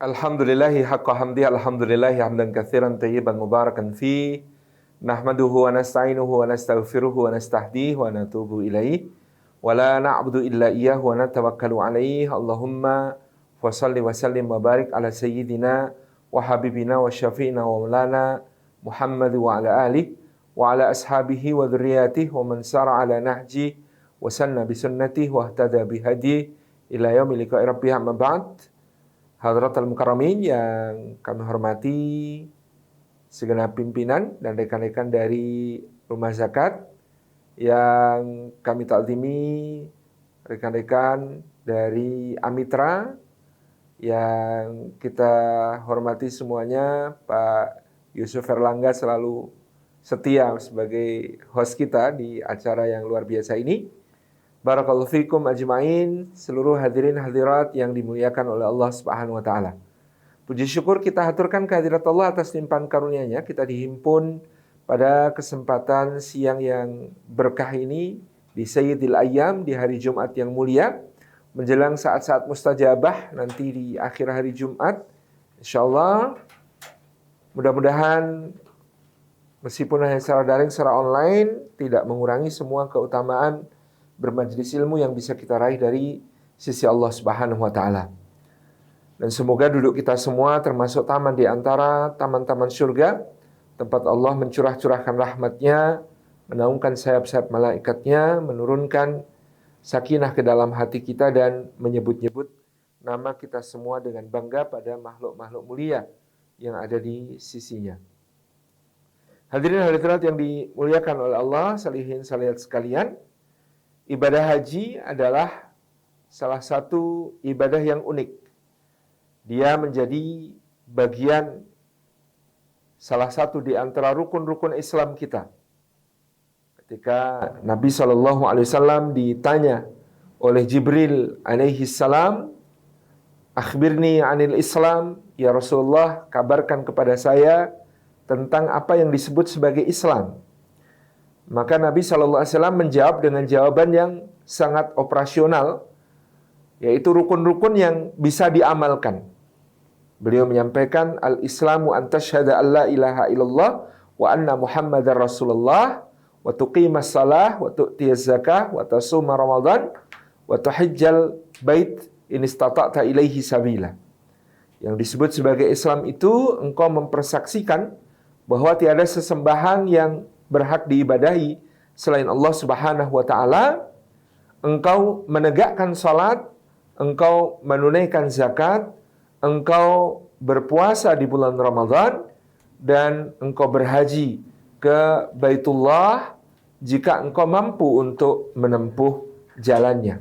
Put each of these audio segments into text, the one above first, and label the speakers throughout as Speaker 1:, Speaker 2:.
Speaker 1: Alhamdulillahi haqqa hamdi, alhamdulillahi hamdan katsiran tayyiban mubarakan fi. Nahmaduhu wa nasta'inuhu wa nastaghfiruhu wa nastahdihi wa natubu ilaih. Wa la na'budu illa iyyahu wa natawakkalu alaih. Allahumma wa salli wa sallim wa barik ala sayyidina wa habibina wa syafi'ina wa maulana Muhammad wa ala alihi wa ala ashabihi wa dzurriyyatihi wa man sara ala nahji wa sanna bi sunnatihi wa ihtada bi hadihi ila yaumil liqa'i rabbih, amma ba'd. Hadratal Mukarramin yang kami hormati, segenap pimpinan dan rekan-rekan dari Rumah Zakat yang kami takzimi, rekan-rekan dari Amitra yang kita hormati semuanya. Pak Yusuf Erlangga selalu setia sebagai host kita di acara yang luar biasa ini. Barakallahu fikum ajma'in, seluruh hadirin hadirat yang dimuliakan oleh Allah Subhanahu wa taala. Puji syukur kita haturkan kehadirat Allah atas limpahan karunia-Nya. Kita dihimpun pada kesempatan siang yang berkah ini di Sayyidil Ayyam, di hari Jumat yang mulia, menjelang saat-saat mustajabah nanti di akhir hari Jumat. Insyaallah mudah-mudahan meskipun hanya secara daring, secara online, tidak mengurangi semua keutamaan bermajlis ilmu yang bisa kita raih dari sisi Allah Subhanahu wa taala. Dan semoga duduk kita semua termasuk taman di antara taman-taman surga, tempat Allah mencurah-curahkan rahmat-Nya, menaungkan sayap-sayap malaikatnya, menurunkan sakinah ke dalam hati kita dan menyebut-nyebut nama kita semua dengan bangga pada makhluk-makhluk mulia yang ada di sisinya. Hadirin hadirat yang dimuliakan oleh Allah, salihin saliyat sekalian, ibadah haji adalah salah satu ibadah yang unik. Dia menjadi bagian salah satu di antara rukun-rukun Islam kita. Ketika Nabi SAW ditanya oleh Jibril alaihi salam, "Akhbirni anil Islam, ya Rasulullah, kabarkan kepada saya tentang apa yang disebut sebagai Islam." Maka Nabi SAW menjawab dengan jawaban yang sangat operasional, yaitu rukun-rukun yang bisa diamalkan. Beliau menyampaikan, "Al-Islamu an tashhada an la ilaha illallah wa anna Muhammadar Rasulullah wa tuqimas salah wa tu'tiyaz zakah wa tasuma Ramadan wa tuhajjal bait in istata'ta ilaihi sabila." Yang disebut sebagai Islam itu engkau mempersaksikan bahwa tiada sesembahan yang berhak diibadahi selain Allah Subhanahu wa taala, engkau menegakkan salat, engkau menunaikan zakat, engkau berpuasa di bulan Ramadan, dan engkau berhaji ke Baitullah jika engkau mampu untuk menempuh jalannya.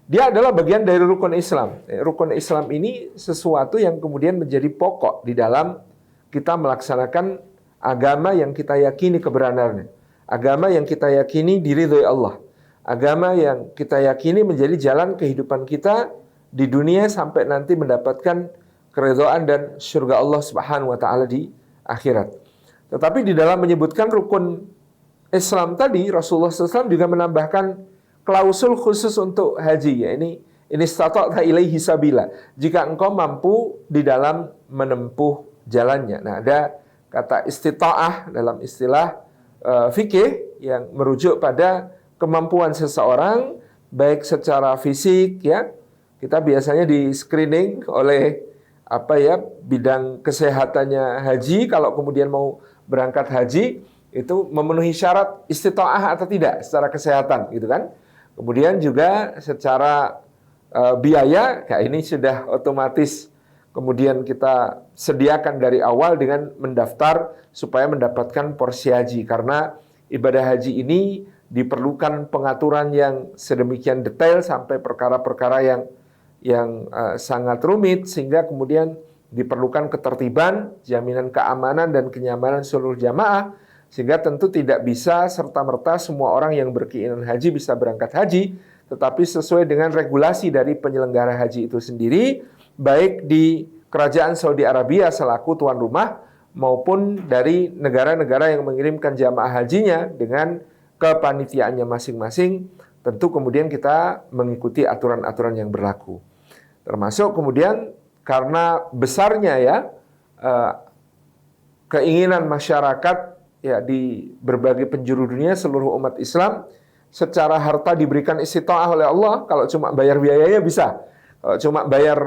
Speaker 1: Dia adalah bagian dari rukun Islam. Rukun Islam ini sesuatu yang kemudian menjadi pokok di dalam kita melaksanakan agama yang kita yakini kebenarannya, agama yang kita yakini diridhoi Allah, agama yang kita yakini menjadi jalan kehidupan kita di dunia sampai nanti mendapatkan keridhaan dan surga Allah Subhanahu wa taala di akhirat. Tetapi di dalam menyebutkan rukun Islam tadi, Rasulullah SAW juga menambahkan klausul khusus untuk haji, ya ini istata'ta ilaihi sabila, jika engkau mampu di dalam menempuh jalannya. Nah, ada kata istita'ah dalam istilah fikih yang merujuk pada kemampuan seseorang baik secara fisik, ya. Kita biasanya di screening oleh bidang kesehatannya haji, kalau kemudian mau berangkat haji itu memenuhi syarat istita'ah atau tidak secara kesehatan, gitu kan. Kemudian juga secara biaya, ya ini sudah otomatis kemudian kita sediakan dari awal dengan mendaftar supaya mendapatkan porsi haji. Karena ibadah haji ini diperlukan pengaturan yang sedemikian detail sampai perkara-perkara yang sangat rumit, sehingga kemudian diperlukan ketertiban, jaminan keamanan dan kenyamanan seluruh jamaah, sehingga tentu tidak bisa serta-merta semua orang yang berkeinginan haji bisa berangkat haji, tetapi sesuai dengan regulasi dari penyelenggara haji itu sendiri, baik di Kerajaan Saudi Arabia selaku tuan rumah maupun dari negara-negara yang mengirimkan jamaah hajinya dengan kepanitiaannya masing-masing. Tentu kemudian kita mengikuti aturan-aturan yang berlaku. Termasuk kemudian karena besarnya ya keinginan masyarakat ya di berbagai penjuru dunia, seluruh umat Islam secara harta diberikan istita'ah oleh Allah. Kalau cuma bayar biayanya bisa, kalau cuma bayar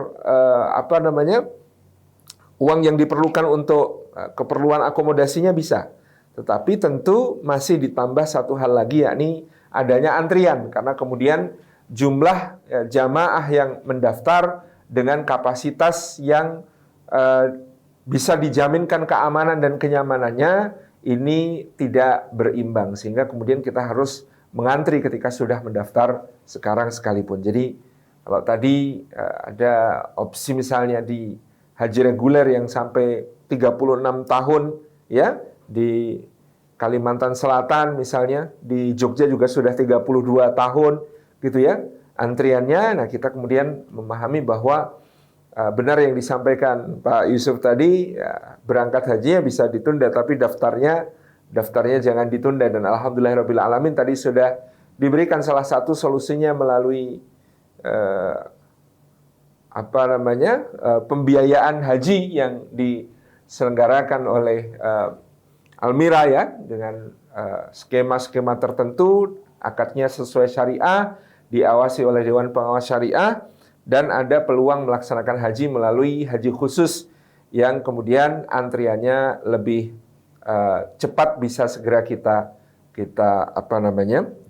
Speaker 1: uang yang diperlukan untuk keperluan akomodasinya bisa. Tetapi tentu masih ditambah satu hal lagi, yakni adanya antrian, karena kemudian jumlah jamaah yang mendaftar dengan kapasitas yang bisa dijaminkan keamanan dan kenyamanannya ini tidak berimbang, sehingga kemudian kita harus mengantri ketika sudah mendaftar sekarang sekalipun. Jadi kalau tadi ada opsi misalnya di haji reguler yang sampai 36 tahun ya, di Kalimantan Selatan misalnya, di Jogja juga sudah 32 tahun gitu ya antriannya. Nah, kita kemudian memahami bahwa benar yang disampaikan Pak Yusuf tadi, ya, berangkat hajinya bisa ditunda, tapi daftarnya jangan ditunda. Dan alhamdulillahirabbil alamin tadi sudah diberikan salah satu solusinya melalui pembiayaan haji yang diselenggarakan oleh Almira ya, dengan skema-skema tertentu, akadnya sesuai syariah, diawasi oleh Dewan Pengawas Syariah, dan ada peluang melaksanakan haji melalui haji khusus yang kemudian antriannya lebih cepat, bisa segera kita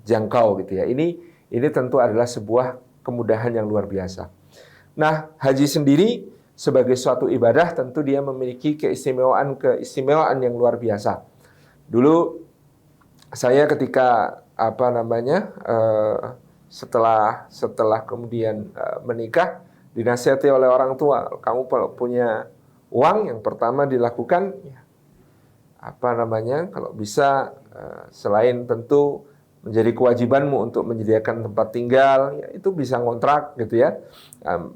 Speaker 1: jangkau gitu ya. Ini tentu adalah sebuah kemudahan yang luar biasa. Nah, haji sendiri sebagai suatu ibadah tentu dia memiliki keistimewaan yang luar biasa. Dulu saya ketika setelah kemudian menikah, dinasihati oleh orang tua, kamu kalau punya uang, yang pertama dilakukan kalau bisa selain tentu menjadi kewajibanmu untuk menyediakan tempat tinggal, ya, itu bisa ngontrak gitu ya,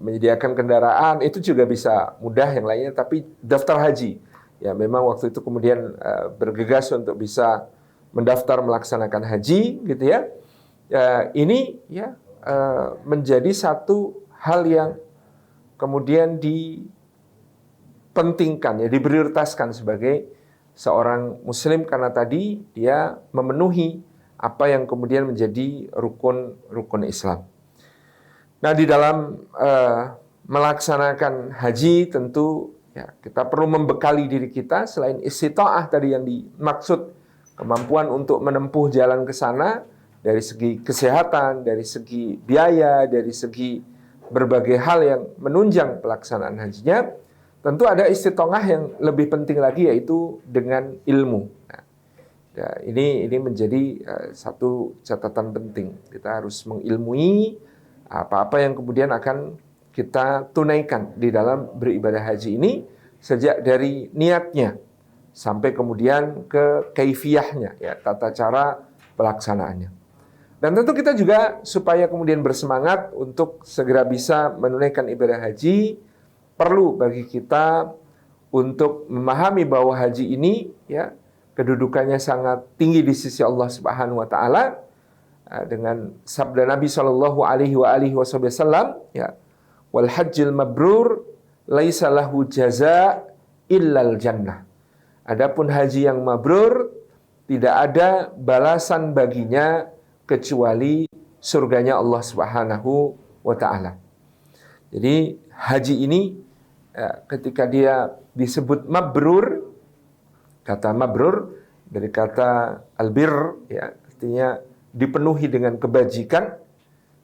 Speaker 1: menyediakan kendaraan itu juga bisa mudah, yang lainnya. Tapi daftar haji, ya memang waktu itu kemudian bergegas untuk bisa mendaftar melaksanakan haji gitu ya. Ini ya menjadi satu hal yang kemudian dipentingkan, ya diprioritaskan sebagai seorang muslim, karena tadi dia memenuhi apa yang kemudian menjadi rukun Islam. Nah, di dalam melaksanakan haji tentu ya kita perlu membekali diri kita selain istita'ah tadi yang dimaksud, kemampuan untuk menempuh jalan ke sana dari segi kesehatan, dari segi biaya, dari segi berbagai hal yang menunjang pelaksanaan hajinya. Tentu ada istita'ah yang lebih penting lagi, yaitu dengan ilmu. Nah, ya, ini menjadi satu catatan penting. Kita harus mengilmui apa-apa yang kemudian akan kita tunaikan di dalam beribadah haji ini, sejak dari niatnya sampai kemudian ke kaifiyahnya, ya, tata cara pelaksanaannya. Dan tentu kita juga supaya kemudian bersemangat untuk segera bisa menunaikan ibadah haji, perlu bagi kita untuk memahami bahwa haji ini ya kedudukannya sangat tinggi di sisi Allah Subhanahu wa taala, dengan sabda Nabi sallallahu alaihi wasallam, ya, wal hajjil mabrur laisa lahu jazaa illal jannah. Adapun haji yang mabrur tidak ada balasan baginya kecuali surganya Allah Subhanahu wa taala. Jadi haji ini ketika dia disebut mabrur, kata mabrur dari kata albir, ya, artinya dipenuhi dengan kebajikan.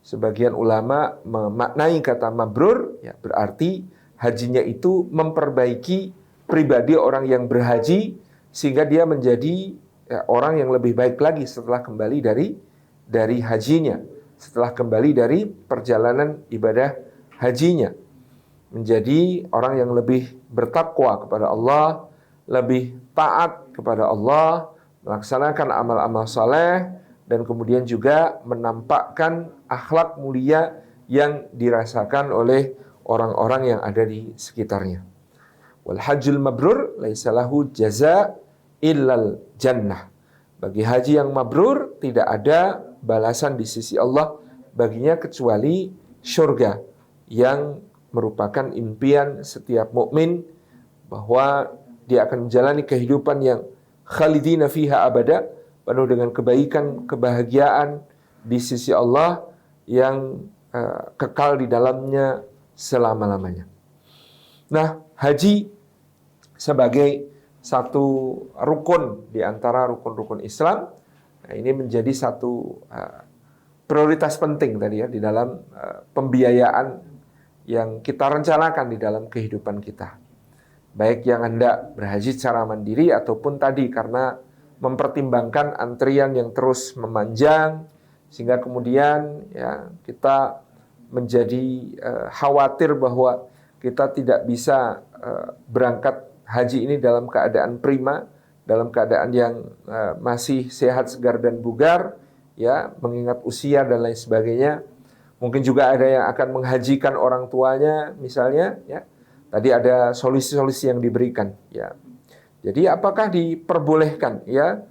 Speaker 1: Sebagian ulama memaknai kata mabrur, ya, berarti hajinya itu memperbaiki pribadi orang yang berhaji, sehingga dia menjadi orang yang lebih baik lagi setelah kembali dari hajinya, setelah kembali dari perjalanan ibadah hajinya, menjadi orang yang lebih bertakwa kepada Allah, lebih taat kepada Allah, melaksanakan amal-amal saleh, dan kemudian juga menampakkan akhlak mulia yang dirasakan oleh orang-orang yang ada di sekitarnya. Wal hajjul mabrur laisa lahu jazaa illal jannah. Bagi haji yang mabrur tidak ada balasan di sisi Allah baginya kecuali syurga yang merupakan impian setiap mukmin bahwa dia akan menjalani kehidupan yang khalidina fiha abada, penuh dengan kebaikan, kebahagiaan di sisi Allah yang kekal di dalamnya selama-lamanya. Nah, haji sebagai satu rukun di antara rukun-rukun Islam, nah ini menjadi satu prioritas penting tadi ya di dalam pembiayaan yang kita rencanakan di dalam kehidupan kita. Baik yang hendak berhaji secara mandiri ataupun tadi karena mempertimbangkan antrian yang terus memanjang sehingga kemudian ya kita menjadi khawatir bahwa kita tidak bisa berangkat haji ini dalam keadaan prima, dalam keadaan yang masih sehat, segar dan bugar, ya, mengingat usia dan lain sebagainya. Mungkin juga ada yang akan menghajikan orang tuanya, misalnya, ya. Tadi ada solusi-solusi yang diberikan, ya. Jadi apakah diperbolehkan, ya,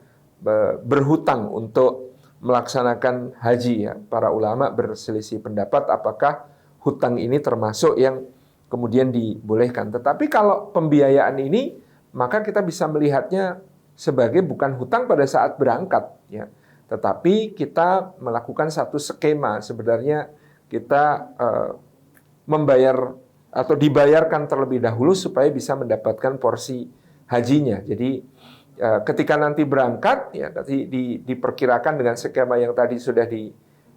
Speaker 1: berhutang untuk melaksanakan haji, ya? Para ulama berselisih pendapat apakah hutang ini termasuk yang kemudian dibolehkan. Tetapi kalau pembiayaan ini, maka kita bisa melihatnya sebagai bukan hutang pada saat berangkat, ya. Tetapi kita melakukan satu skema, sebenarnya kita membayar atau dibayarkan terlebih dahulu supaya bisa mendapatkan porsi hajinya. Jadi ketika nanti berangkat, ya nanti diperkirakan dengan skema yang tadi sudah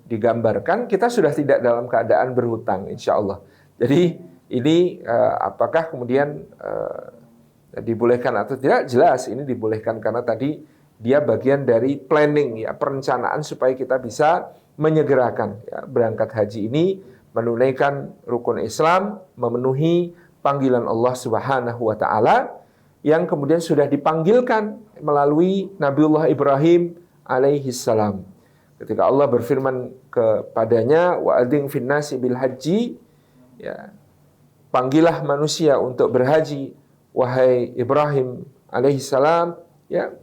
Speaker 1: digambarkan, kita sudah tidak dalam keadaan berhutang, insya Allah. Jadi ini apakah kemudian dibolehkan atau tidak? Jelas ini dibolehkan karena tadi dia bagian dari planning, ya, perencanaan supaya kita bisa menyegerakan, ya, berangkat haji ini, menunaikan rukun Islam, memenuhi panggilan Allah Subhanahu wa taala yang kemudian sudah dipanggilkan melalui Nabiullah Ibrahim alaihi salam. Ketika Allah berfirman kepadanya, wa adzin fin nasi bil haji, ya, panggillah manusia untuk berhaji, wahai Ibrahim alaihi salam, ya.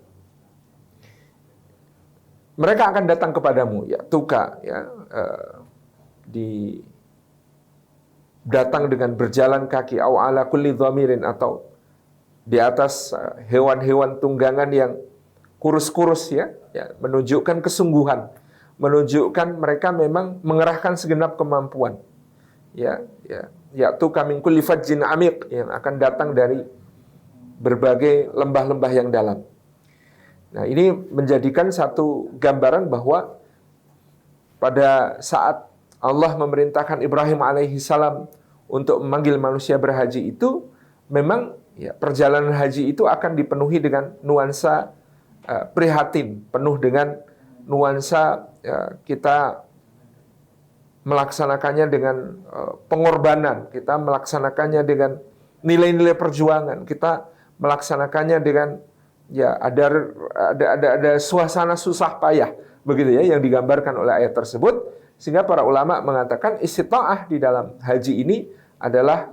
Speaker 1: Mereka akan datang kepadamu, ya, tuka, ya, datang dengan berjalan kaki, au ala kulli dhamirin, atau di atas hewan-hewan tunggangan yang kurus-kurus, ya, menunjukkan kesungguhan, menunjukkan mereka memang mengerahkan segenap kemampuan, ya tuka min kulli fajjin amiq, yang akan datang dari berbagai lembah-lembah yang dalam. Nah, ini menjadikan satu gambaran bahwa pada saat Allah memerintahkan Ibrahim alaihi salam untuk memanggil manusia berhaji itu, memang, ya, perjalanan haji itu akan dipenuhi dengan nuansa prihatin, penuh dengan nuansa kita melaksanakannya dengan pengorbanan, kita melaksanakannya dengan nilai-nilai perjuangan, kita melaksanakannya dengan, ya, ada suasana susah payah, begitu ya, yang digambarkan oleh ayat tersebut, sehingga para ulama mengatakan istita'ah di dalam haji ini adalah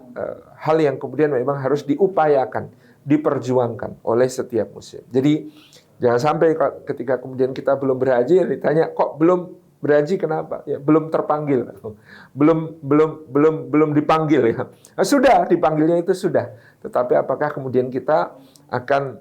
Speaker 1: hal yang kemudian memang harus diupayakan, diperjuangkan oleh setiap muslim. Jadi jangan sampai ketika kemudian kita belum berhaji ditanya, kok belum berhaji, kenapa? Ya, belum terpanggil, belum dipanggil, ya. Nah, sudah dipanggilnya itu sudah, tetapi apakah kemudian kita akan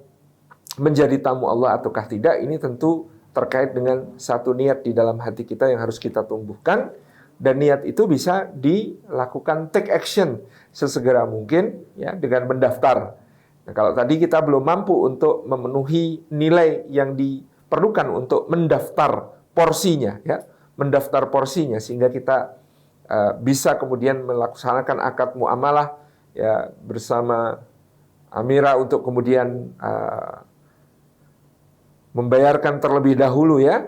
Speaker 1: menjadi tamu Allah ataukah tidak, ini tentu terkait dengan satu niat di dalam hati kita yang harus kita tumbuhkan, dan niat itu bisa dilakukan take action sesegera mungkin, ya, dengan mendaftar. Nah, kalau tadi kita belum mampu untuk memenuhi nilai yang diperlukan untuk mendaftar porsinya, ya, mendaftar porsinya sehingga kita bisa kemudian melaksanakan akad muamalah, ya, bersama Amira untuk kemudian membayarkan terlebih dahulu, ya,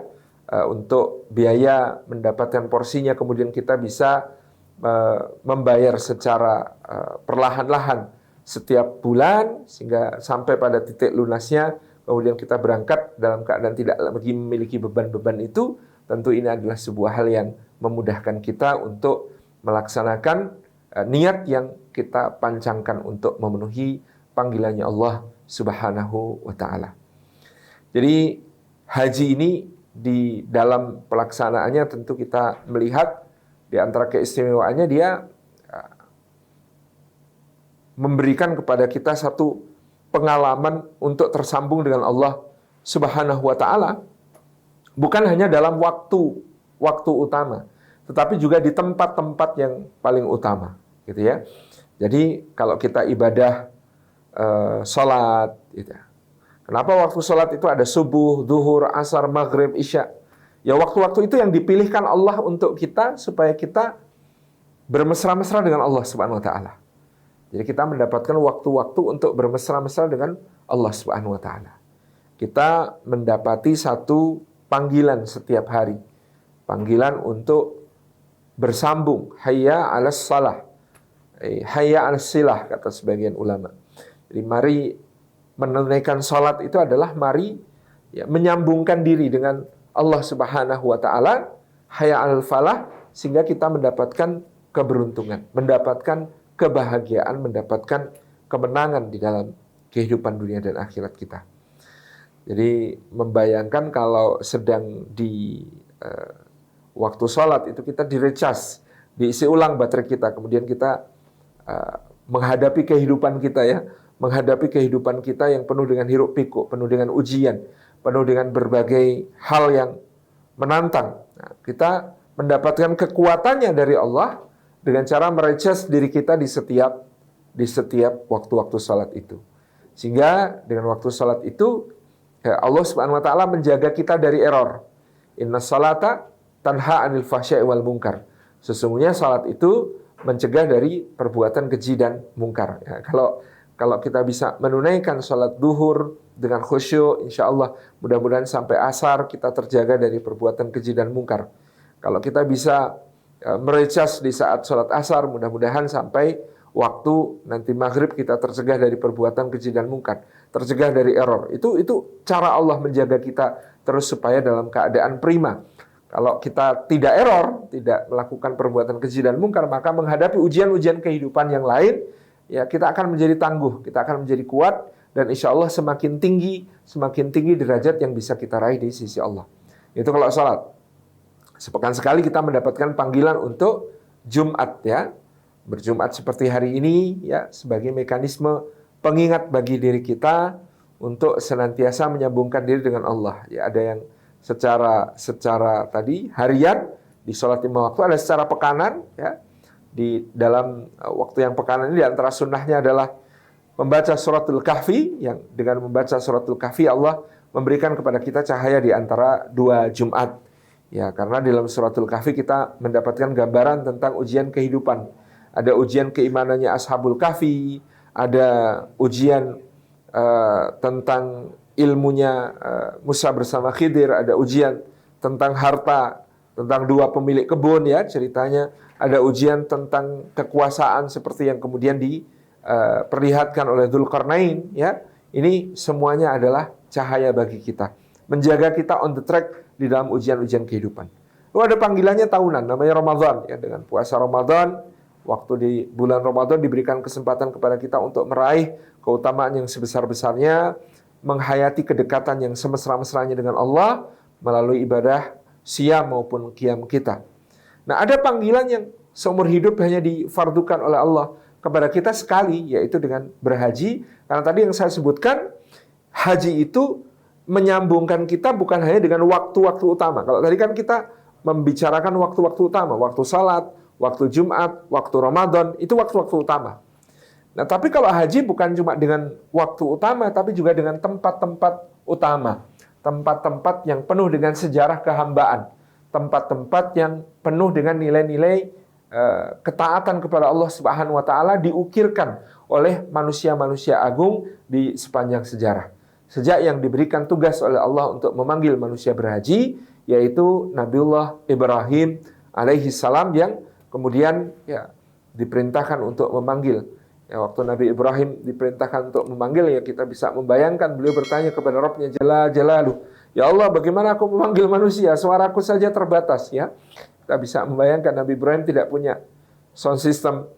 Speaker 1: untuk biaya mendapatkan porsinya, kemudian kita bisa membayar secara perlahan-lahan setiap bulan sehingga sampai pada titik lunasnya, kemudian kita berangkat dalam keadaan tidak lagi memiliki beban-beban itu. Tentu ini adalah sebuah hal yang memudahkan kita untuk melaksanakan niat yang kita pancangkan untuk memenuhi panggilannya Allah Subhanahu wa taala. Jadi haji ini di dalam pelaksanaannya tentu kita melihat di antara keistimewaannya dia memberikan kepada kita satu pengalaman untuk tersambung dengan Allah Subhanahu wa taala, bukan hanya dalam waktu utama, tetapi juga di tempat-tempat yang paling utama, gitu ya. Jadi kalau kita ibadah sholat, gitu. Kenapa waktu sholat itu ada subuh, zuhur, asar, maghrib, isya? Ya waktu-waktu itu yang dipilihkan Allah untuk kita supaya kita bermesra-mesra dengan Allah Subhanahu wa taala. Jadi kita mendapatkan waktu-waktu untuk bermesra-mesra dengan Allah Subhanahu wa taala. Kita mendapati satu panggilan setiap hari. Panggilan untuk bersambung. Hayya 'alas shalah. Hayya 'alas silah, kata sebagian ulama. Jadi mari menunaikan salat itu adalah mari ya, menyambungkan diri dengan Allah Subhanahu wa taala, hayya 'alal falah, sehingga kita mendapatkan keberuntungan, mendapatkan kebahagiaan, mendapatkan kemenangan di dalam kehidupan dunia dan akhirat kita. Jadi membayangkan kalau sedang di waktu sholat itu kita direcharge, diisi ulang baterai kita, kemudian kita menghadapi kehidupan kita ya, menghadapi kehidupan kita yang penuh dengan hiruk pikuk, penuh dengan ujian, penuh dengan berbagai hal yang menantang. Nah, kita mendapatkan kekuatannya dari Allah dengan cara merecharge diri kita di setiap waktu-waktu salat itu. Sehingga dengan waktu salat itu ya Allah Subhanahu wa taala menjaga kita dari error. Inna salata tanha 'anil fahsya'i wal munkar. Sesungguhnya salat itu mencegah dari perbuatan keji dan mungkar. Ya, kalau kita bisa menunaikan salat duhur dengan khusyuk, insya Allah mudah-mudahan sampai asar kita terjaga dari perbuatan keji dan mungkar. Kalau kita bisa merecharge di saat salat asar, mudah-mudahan sampai waktu nanti maghrib kita tercegah dari perbuatan keji dan mungkar, tercegah dari error. Itu cara Allah menjaga kita terus supaya dalam keadaan prima. Kalau kita tidak error, tidak melakukan perbuatan keji dan mungkar, maka menghadapi ujian-ujian kehidupan yang lain, ya kita akan menjadi tangguh, kita akan menjadi kuat, dan insya Allah semakin tinggi derajat yang bisa kita raih di sisi Allah. Itu kalau salat. Sepekan sekali kita mendapatkan panggilan untuk Jumat ya. Berjumat seperti hari ini ya, sebagai mekanisme pengingat bagi diri kita untuk senantiasa menyambungkan diri dengan Allah. Ya, ada yang secara tadi harian di sholat 5 waktu, ada secara pekanan ya. Di dalam waktu yang pekanan ini di antara sunnahnya adalah membaca suratul kahfi, yang dengan membaca suratul kahfi Allah memberikan kepada kita cahaya di antara dua Jumat. Ya, karena di dalam suratul kahfi kita mendapatkan gambaran tentang ujian kehidupan. Ada ujian keimanannya ashabul kahfi, ada ujian tentang ilmunya Musa bersama Khidir, ada ujian tentang harta, tentang dua pemilik kebun ya ceritanya, ada ujian tentang kekuasaan seperti yang kemudian diperlihatkan oleh Dzulqarnain ya. Ini semuanya adalah cahaya bagi kita, menjaga kita on the track di dalam ujian-ujian kehidupan. Lalu ada panggilannya tahunan, namanya Ramadan ya. Dengan puasa Ramadan, waktu di bulan Ramadan diberikan kesempatan kepada kita untuk meraih keutamaan yang sebesar-besarnya, menghayati kedekatan yang semesra-mesranya dengan Allah melalui ibadah siyam maupun qiyam kita. Nah, ada panggilan yang seumur hidup hanya difardukan oleh Allah kepada kita sekali, yaitu dengan berhaji. Karena tadi yang saya sebutkan, haji itu menyambungkan kita bukan hanya dengan waktu-waktu utama. Kalau tadi kan kita membicarakan waktu-waktu utama, waktu salat, waktu Jumat, waktu Ramadan, itu waktu-waktu utama. Nah, tapi kalau haji bukan cuma dengan waktu utama, tapi juga dengan tempat-tempat utama. Tempat-tempat yang penuh dengan sejarah kehambaan. Tempat-tempat yang penuh dengan nilai-nilai ketaatan kepada Allah Subhanahu wa taala diukirkan oleh manusia-manusia agung di sepanjang sejarah. Sejak yang diberikan tugas oleh Allah untuk memanggil manusia berhaji, yaitu Nabiullah Ibrahim alaihi salam, yang kemudian ya diperintahkan untuk memanggil. Ya, waktu Nabi Ibrahim diperintahkan untuk memanggil, ya kita bisa membayangkan beliau bertanya kepada Rabbnya Jalla Jalaluh, ya Allah, bagaimana aku memanggil manusia? Suaraku saja terbatas ya. Kita bisa membayangkan Nabi Ibrahim tidak punya sound system,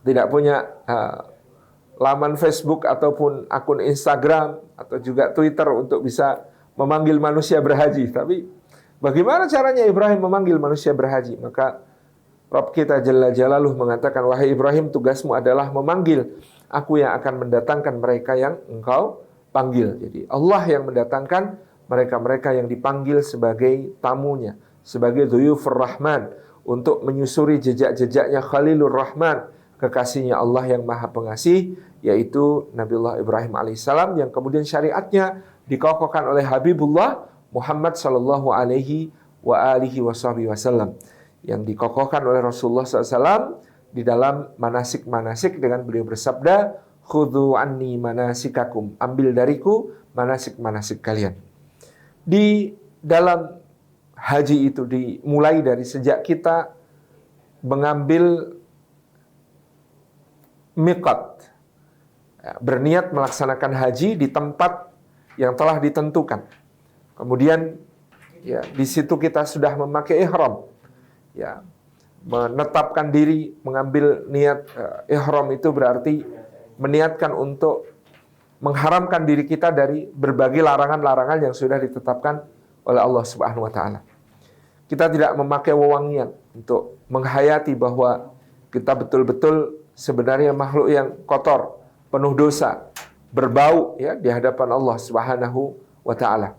Speaker 1: tidak punya laman Facebook ataupun akun Instagram atau juga Twitter untuk bisa memanggil manusia berhaji. Tapi bagaimana caranya Ibrahim memanggil manusia berhaji? Maka Rabb kita Jalla Jalaluh mengatakan, wahai Ibrahim, tugasmu adalah memanggil aku yang akan mendatangkan mereka yang engkau panggil. Jadi Allah yang mendatangkan mereka-mereka yang dipanggil sebagai tamunya, sebagai dhuyufur rahman, untuk menyusuri jejak-jejaknya Khalilur Rahman, kekasihnya Allah yang maha pengasih, yaitu Nabiullah Ibrahim alaihissalam, yang kemudian syariatnya dikokohkan oleh Habibullah Muhammad sallallahu alaihi wa alihi wasallam, yang dikokohkan oleh Rasulullah SAW di dalam manasik-manasik dengan beliau bersabda, khudhu anni manasikakum, ambil dariku manasik-manasik kalian. Di dalam haji itu dimulai dari sejak kita mengambil miqat, berniat melaksanakan haji di tempat yang telah ditentukan. Kemudian ya di situ kita sudah memakai ihram, ya menetapkan diri, mengambil niat. Ihram itu berarti meniatkan untuk mengharamkan diri kita dari berbagai larangan-larangan yang sudah ditetapkan oleh Allah Subhanahu wa taala. Kita tidak memakai wewangian untuk menghayati bahwa kita betul-betul sebenarnya makhluk yang kotor, penuh dosa, berbau ya di hadapan Allah Subhanahu wa taala.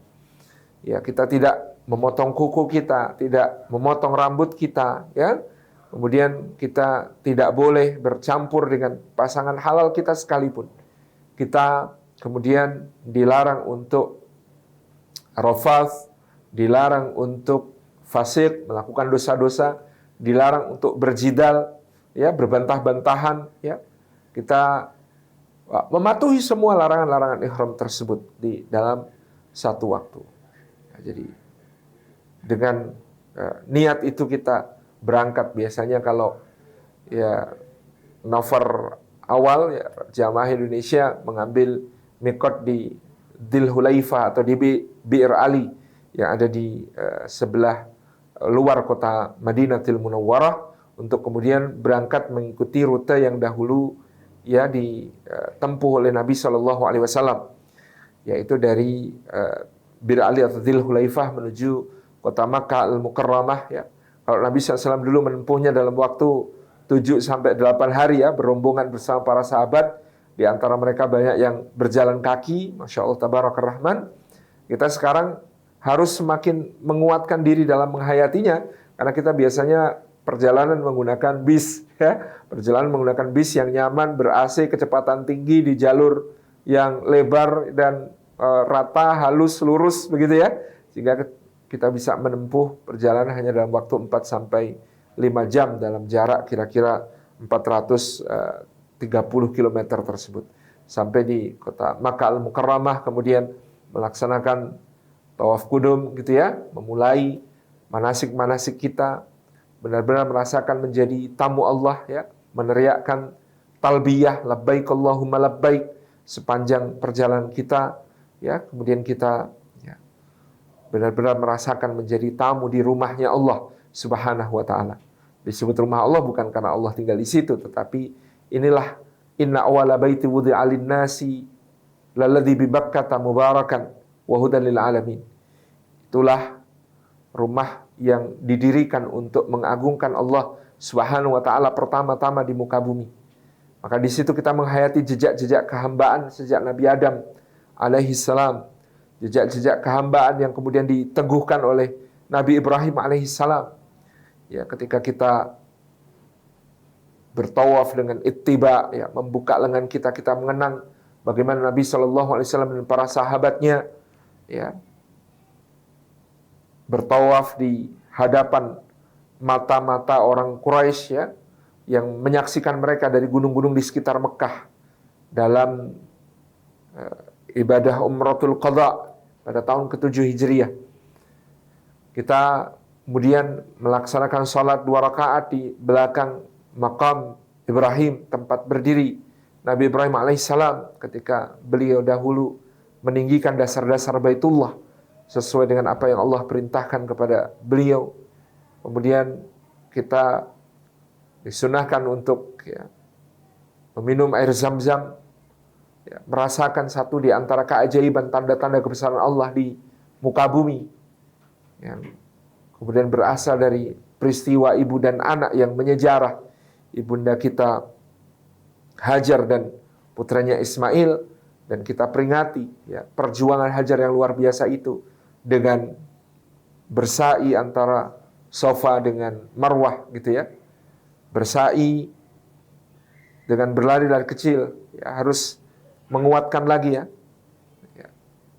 Speaker 1: Ya, kita tidak memotong kuku kita, tidak memotong rambut kita, ya. Kemudian kita tidak boleh bercampur dengan pasangan halal kita sekalipun. Kita kemudian dilarang untuk rafath, dilarang untuk fasik, melakukan dosa-dosa, dilarang untuk berjidal, ya, berbantah-bantahan, ya. Kita mematuhi semua larangan-larangan ihram tersebut di dalam satu waktu. Ya, jadi dengan niat itu kita berangkat. Biasanya kalau ya nafar awal ya, jamaah Indonesia mengambil mikot di Dzul Hulaifah atau di Bi'r Ali yang ada di sebelah luar kota Madinatul Munawwarah, untuk kemudian berangkat mengikuti rute yang dahulu ya ditempuh oleh Nabi Shallallahu Alaihi Wasallam, yaitu dari Bir Ali atau Dzul Hulaifah menuju kota Makkah Al-Mukarramah. Ya, kalau Nabi SAW dulu menempuhnya dalam waktu 7-8 hari ya, berombongan bersama para sahabat. Di antara mereka banyak yang berjalan kaki, Masya Allah Tabarakar Rahman. Kita sekarang harus semakin menguatkan diri dalam menghayatinya, karena kita biasanya perjalanan menggunakan bis, ya, perjalanan menggunakan bis yang nyaman, ber-AC, kecepatan tinggi di jalur yang lebar dan rata, halus, lurus, begitu ya, sehingga kita bisa menempuh perjalanan hanya dalam waktu 4-5 jam dalam jarak kira-kira 430 km tersebut. Sampai di kota Makkah Al-Mukarramah, kemudian melaksanakan tawaf kudum, gitu ya, memulai manasik-manasik kita, benar-benar merasakan menjadi tamu Allah, ya, meneriakkan talbiyah labbaik Allahumma labbaik sepanjang perjalanan kita, ya. Kemudian kita ya benar-benar merasakan menjadi tamu di rumahnya Allah Subhanahu wa taala. Disebut rumah Allah bukan karena Allah tinggal di situ, tetapi inilah inna awwala baiti wudi'a lin-nasi lalladzi bi Bakkah mubarakan wa hudan lil alamin. Itulah rumah yang didirikan untuk mengagungkan Allah Subhanahu wa taala pertama-tama di muka bumi. Maka di situ kita menghayati jejak-jejak kehambaan sejak Nabi Adam alaihi salam, jejak-jejak kehambaan yang kemudian diteguhkan oleh Nabi Ibrahim alaihi salam. Ya, ketika kita bertawaf dengan ittiba, ya, membuka lengan kita, kita mengenang bagaimana Nabi Shallallahu Alaihi Wasallam dan para sahabatnya, ya, bertawaf di hadapan mata-mata orang Quraisy, ya, yang menyaksikan mereka dari gunung-gunung di sekitar Mekah dalam ibadah Umratul Qadha pada tahun ke-7 Hijriah. Kita kemudian melaksanakan sholat 2 rakaat di belakang makam Ibrahim, tempat berdiri Nabi Ibrahim alaihissalam ketika beliau dahulu meninggikan dasar-dasar Baitullah sesuai dengan apa yang Allah perintahkan kepada beliau. Kemudian kita disunahkan untuk ya, meminum air Zam-Zam, ya, merasakan satu di antara keajaiban tanda-tanda kebesaran Allah di muka bumi, yang kemudian berasal dari peristiwa ibu dan anak yang menyejarah, ibunda kita Hajar dan putranya Ismail, dan kita peringati ya perjuangan Hajar yang luar biasa itu dengan bersa'i antara Safa dengan Marwah gitu ya. Bersa'i dengan berlari-lari kecil ya, harus menguatkan lagi ya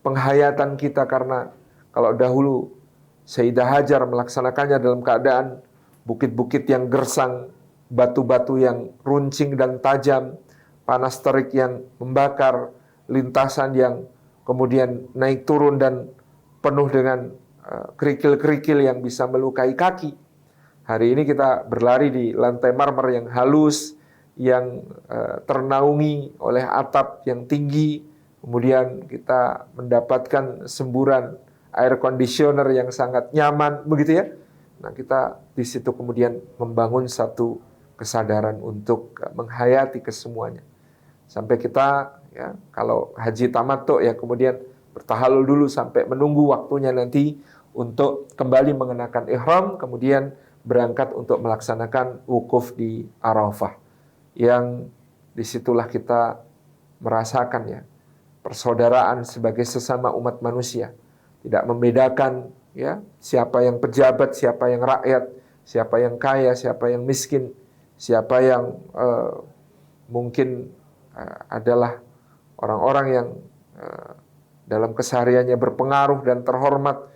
Speaker 1: penghayatan kita, karena kalau dahulu Sayyidah Hajar melaksanakannya dalam keadaan bukit-bukit yang gersang, batu-batu yang runcing dan tajam, panas terik yang membakar, lintasan yang kemudian naik turun dan penuh dengan kerikil-kerikil yang bisa melukai kaki. Hari ini kita berlari di lantai marmer yang halus, yang ternaungi oleh atap yang tinggi, kemudian kita mendapatkan semburan air conditioner yang sangat nyaman, begitu ya. Nah, kita di situ kemudian membangun satu kesadaran untuk menghayati kesemuanya. Sampai kita ya kalau haji tamattu ya kemudian bertahalul dulu sampai menunggu waktunya nanti untuk kembali mengenakan ihram, kemudian berangkat untuk melaksanakan wukuf di Arafah. Yang disitulah kita merasakan ya persaudaraan sebagai sesama umat manusia. Tidak membedakan ya siapa yang pejabat, siapa yang rakyat, siapa yang kaya, siapa yang miskin, siapa yang mungkin adalah orang-orang yang dalam kesehariannya berpengaruh dan terhormat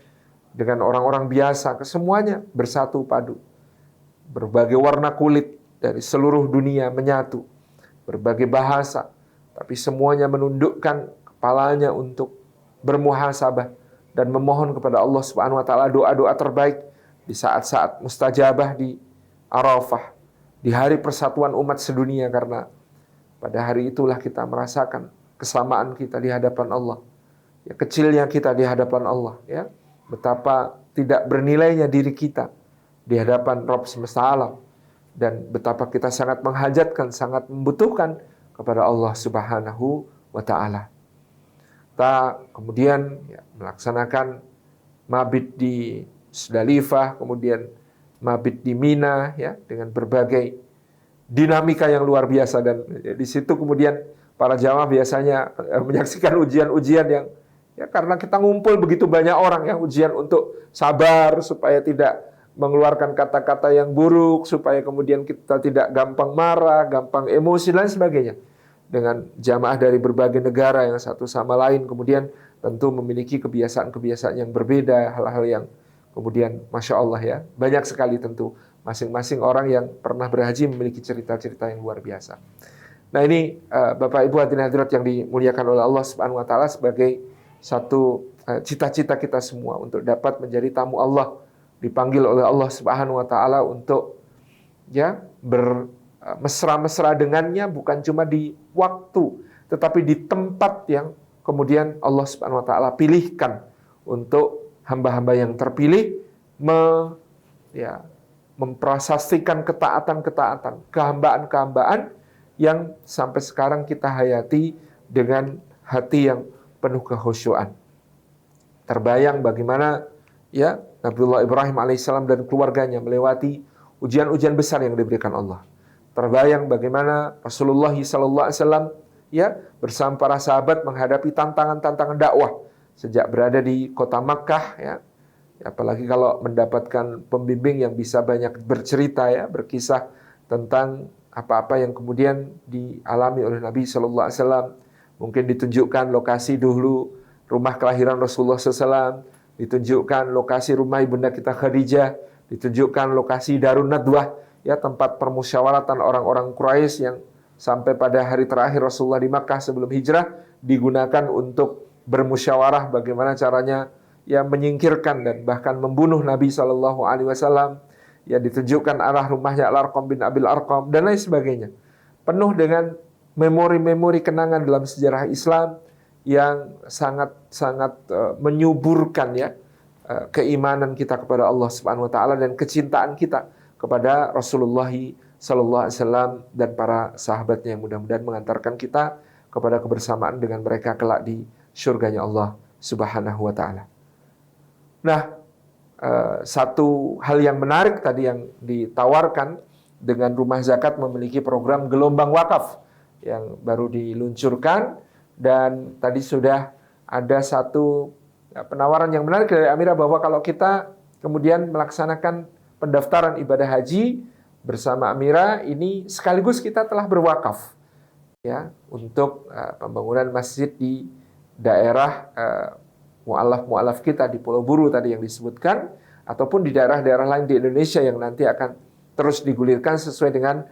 Speaker 1: dengan orang-orang biasa. Kesemuanya bersatu padu. Berbagai warna kulit dari seluruh dunia menyatu. Berbagai bahasa, tapi semuanya menundukkan kepalanya untuk bermuhasabah dan memohon kepada Allah Subhanahu wa taala doa-doa terbaik di saat-saat mustajabah di Arafah, di hari persatuan umat sedunia, karena pada hari itulah kita merasakan kesamaan kita di hadapan Allah. Ya, kecilnya kita di hadapan Allah, ya. Betapa tidak bernilainya diri kita di hadapan Rabb semesta alam, dan betapa kita sangat menghajatkan, sangat membutuhkan kepada Allah Subhanahu wa taala. Kita kemudian ya, melaksanakan mabit di Musdalifah, kemudian mabit di Mina ya dengan berbagai dinamika yang luar biasa, dan ya, di situ kemudian para jamaah biasanya menyaksikan ujian-ujian yang ya karena kita ngumpul begitu banyak orang yang ujian untuk sabar supaya tidak mengeluarkan kata-kata yang buruk, supaya kemudian kita tidak gampang marah, gampang emosi dan sebagainya. Dengan jamaah dari berbagai negara yang satu sama lain kemudian tentu memiliki kebiasaan-kebiasaan yang berbeda, hal-hal yang kemudian Masya Allah ya, banyak sekali tentu. Masing-masing orang yang pernah berhaji memiliki cerita-cerita yang luar biasa. Nah ini Bapak Ibu hadirin hadirat yang dimuliakan oleh Allah Subhanahu wa taala, sebagai satu cita-cita kita semua untuk dapat menjadi tamu Allah, dipanggil oleh Allah Subhanahu wa taala untuk ya bermesra-mesra dengannya, bukan cuma di waktu tetapi di tempat yang kemudian Allah Subhanahu wa taala pilihkan untuk hamba-hamba yang terpilih memprasastikan ketaatan-ketaatan, kehambaan-kehambaan yang sampai sekarang kita hayati dengan hati yang penuh kehusyuan. Terbayang bagaimana ya Nabiullah Ibrahim alaihissalam dan keluarganya melewati ujian-ujian besar yang diberikan Allah. Terbayang bagaimana Rasulullah SAW ya bersama para sahabat menghadapi tantangan-tantangan dakwah sejak berada di kota Makkah ya. Apalagi kalau mendapatkan pembimbing yang bisa banyak bercerita ya, berkisah tentang apa-apa yang kemudian dialami oleh Nabi SAW. Mungkin ditunjukkan lokasi dulu rumah kelahiran Rasulullah SAW, ditunjukkan lokasi rumah ibunda kita Khadijah, ditunjukkan lokasi Darun Nadwah, ya tempat permusyawaratan orang-orang Quraisy yang sampai pada hari terakhir Rasulullah di Makkah sebelum hijrah digunakan untuk bermusyawarah bagaimana caranya ya menyingkirkan dan bahkan membunuh Nabi SAW. Ya ditunjukkan arah rumahnya Al-Arqam bin Abil Arqam dan lain sebagainya. Penuh dengan memori-memori kenangan dalam sejarah Islam yang sangat-sangat menyuburkan ya keimanan kita kepada Allah Subhanahu wa taala dan kecintaan kita kepada Rasulullah sallallahu alaihi wasallam dan para sahabatnya yang mudah-mudahan mengantarkan kita kepada kebersamaan dengan mereka kelak di surganya Allah Subhanahu wa taala. Nah, satu hal yang menarik tadi yang ditawarkan dengan rumah zakat memiliki program gelombang wakaf yang baru diluncurkan, dan tadi sudah ada satu penawaran yang menarik dari Amira bahwa kalau kita kemudian melaksanakan pendaftaran ibadah haji bersama Amira, ini sekaligus kita telah berwakaf ya untuk pembangunan masjid di daerah mu'alaf kita di Pulau Buru tadi yang disebutkan, ataupun di daerah-daerah lain di Indonesia yang nanti akan terus digulirkan sesuai dengan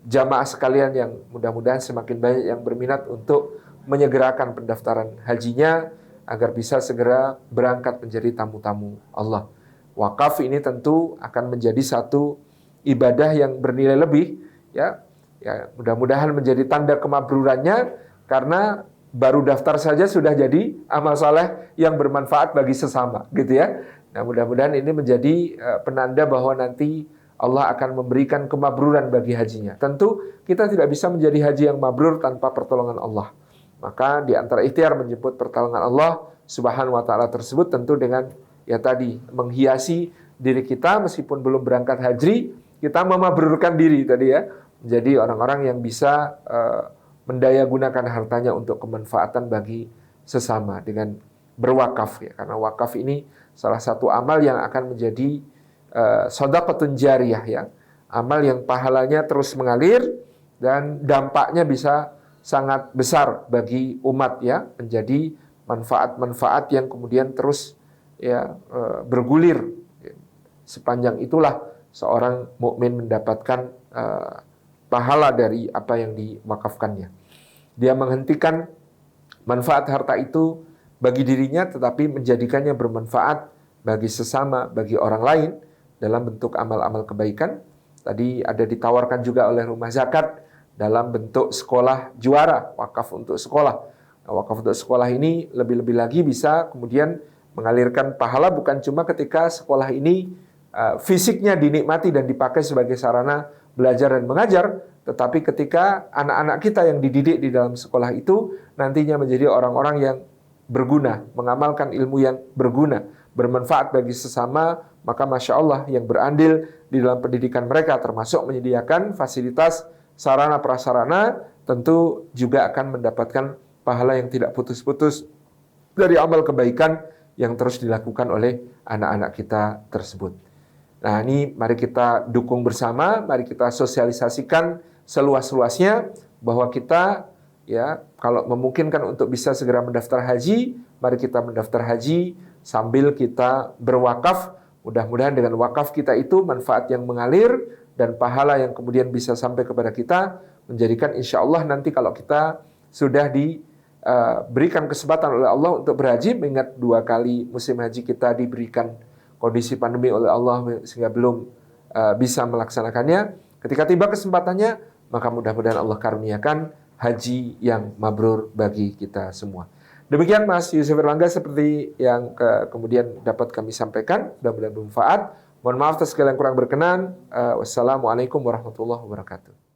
Speaker 1: jamaah sekalian yang mudah-mudahan semakin banyak yang berminat untuk menyegerakan pendaftaran hajinya agar bisa segera berangkat menjadi tamu-tamu Allah. Wakaf ini tentu akan menjadi satu ibadah yang bernilai lebih ya mudah-mudahan menjadi tanda kemabrurannya, karena baru daftar saja sudah jadi amal saleh yang bermanfaat bagi sesama gitu ya. Nah, mudah-mudahan ini menjadi penanda bahwa nanti Allah akan memberikan kemabruran bagi hajinya. Tentu kita tidak bisa menjadi haji yang mabrur tanpa pertolongan Allah. Maka di antara ikhtiar menjemput pertolongan Allah Subhanahu wa taala tersebut tentu dengan ya tadi menghiasi diri kita meskipun belum berangkat haji, kita memabrurkan diri tadi ya, menjadi orang-orang yang bisa mendaya gunakan hartanya untuk kemanfaatan bagi sesama dengan berwakaf ya. Karena wakaf ini salah satu amal yang akan menjadi shadaqatun jariyah ya, amal yang pahalanya terus mengalir dan dampaknya bisa sangat besar bagi umat ya, menjadi manfaat-manfaat yang kemudian terus ya bergulir. Sepanjang itulah seorang mukmin mendapatkan pahala dari apa yang diwakafkannya. Dia menghentikan manfaat harta itu bagi dirinya, tetapi menjadikannya bermanfaat bagi sesama, bagi orang lain dalam bentuk amal-amal kebaikan. Tadi ada ditawarkan juga oleh rumah zakat dalam bentuk sekolah juara, wakaf untuk sekolah. Nah, wakaf untuk sekolah ini lebih-lebih lagi bisa kemudian mengalirkan pahala bukan cuma ketika sekolah ini fisiknya dinikmati dan dipakai sebagai sarana belajar dan mengajar, tetapi ketika anak-anak kita yang dididik di dalam sekolah itu nantinya menjadi orang-orang yang berguna, mengamalkan ilmu yang berguna, bermanfaat bagi sesama, maka Masya Allah yang berandil di dalam pendidikan mereka termasuk menyediakan fasilitas sarana prasarana tentu juga akan mendapatkan pahala yang tidak putus-putus dari amal kebaikan yang terus dilakukan oleh anak-anak kita tersebut. Nah, ini mari kita dukung bersama, mari kita sosialisasikan seluas-luasnya bahwa kita ya kalau memungkinkan untuk bisa segera mendaftar haji, mari kita mendaftar haji sambil kita berwakaf. Mudah-mudahan dengan wakaf kita itu manfaat yang mengalir dan pahala yang kemudian bisa sampai kepada kita, menjadikan insya Allah nanti kalau kita sudah diberikan kesempatan oleh Allah untuk berhaji, mengingat 2 kali musim haji kita diberikan kondisi pandemi oleh Allah sehingga belum bisa melaksanakannya. Ketika tiba kesempatannya, maka mudah-mudahan Allah karuniakan haji yang mabrur bagi kita semua. Demikian Mas Yusuf Erlangga seperti yang kemudian dapat kami sampaikan, mudah-mudahan bermanfaat. Mohon maaf atas segala yang kurang berkenan. Wassalamualaikum warahmatullahi wabarakatuh.